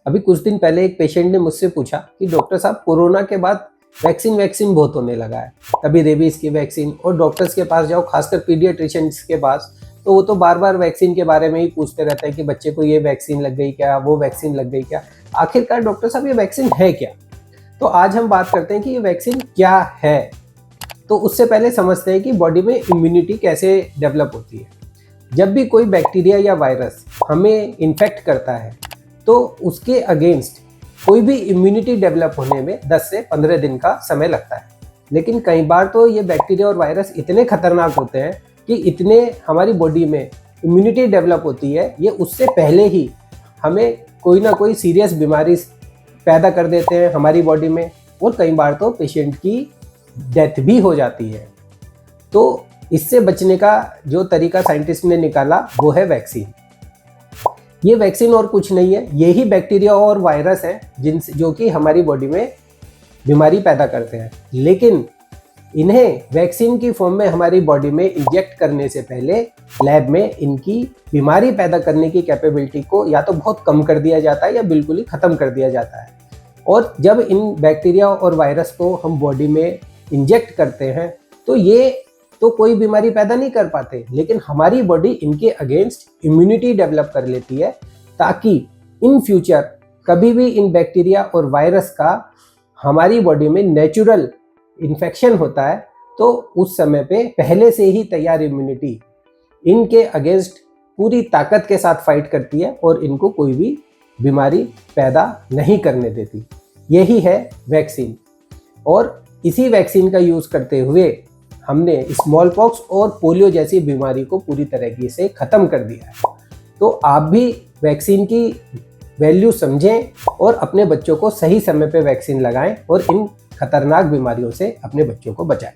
अभी कुछ दिन पहले एक पेशेंट ने मुझसे पूछा कि डॉक्टर साहब कोरोना के बाद वैक्सीन बहुत होने लगा है, कभी रेबीज की वैक्सीन, और डॉक्टर्स के पास जाओ, खासकर पीडियाट्रिशियंस के पास, तो वो तो बार बार वैक्सीन के बारे में ही पूछते रहते हैं कि बच्चे को ये वैक्सीन लग गई क्या, वो वैक्सीन लग गई क्या। आखिरकार डॉक्टर साहब ये वैक्सीन है क्या? तो आज हम बात करते हैं कि ये वैक्सीन क्या है। तो उससे पहले समझते हैं कि बॉडी में इम्यूनिटी कैसे डेवलप होती है। जब भी कोई बैक्टीरिया या वायरस हमें इन्फेक्ट करता है तो उसके अगेंस्ट कोई भी इम्यूनिटी डेवलप होने में 10 से 15 दिन का समय लगता है। लेकिन कई बार तो ये बैक्टीरिया और वायरस इतने खतरनाक होते हैं कि इतने हमारी बॉडी में इम्यूनिटी डेवलप होती है, ये उससे पहले ही हमें कोई ना कोई सीरियस बीमारी पैदा कर देते हैं हमारी बॉडी में, और कई बार तो पेशेंट की डेथ भी हो जाती है। तो इससे बचने का जो तरीका साइंटिस्ट ने निकाला वो है वैक्सीन। ये वैक्सीन और कुछ नहीं है, यही बैक्टीरिया और वायरस हैं जो कि हमारी बॉडी में बीमारी पैदा करते हैं। लेकिन इन्हें वैक्सीन की फॉर्म में हमारी बॉडी में इंजेक्ट करने से पहले लैब में इनकी बीमारी पैदा करने की कैपेबिलिटी को या तो बहुत कम कर दिया जाता है या बिल्कुल ही ख़त्म कर दिया जाता है। और जब इन बैक्टीरिया और वायरस को हम बॉडी में इंजेक्ट करते हैं तो ये तो कोई बीमारी पैदा नहीं कर पाते, लेकिन हमारी बॉडी इनके अगेंस्ट इम्यूनिटी डेवलप कर लेती है, ताकि इन फ्यूचर कभी भी इन बैक्टीरिया और वायरस का हमारी बॉडी में नेचुरल इन्फेक्शन होता है तो उस समय पे पहले से ही तैयार इम्यूनिटी इनके अगेंस्ट पूरी ताकत के साथ फाइट करती है और इनको कोई भी बीमारी पैदा नहीं करने देती। यही है वैक्सीन, और इसी वैक्सीन का यूज़ करते हुए हमने स्मॉल पॉक्स और पोलियो जैसी बीमारी को पूरी तरीके से ख़त्म कर दिया है। तो आप भी वैक्सीन की वैल्यू समझें और अपने बच्चों को सही समय पे वैक्सीन लगाएं और इन खतरनाक बीमारियों से अपने बच्चों को बचाएं।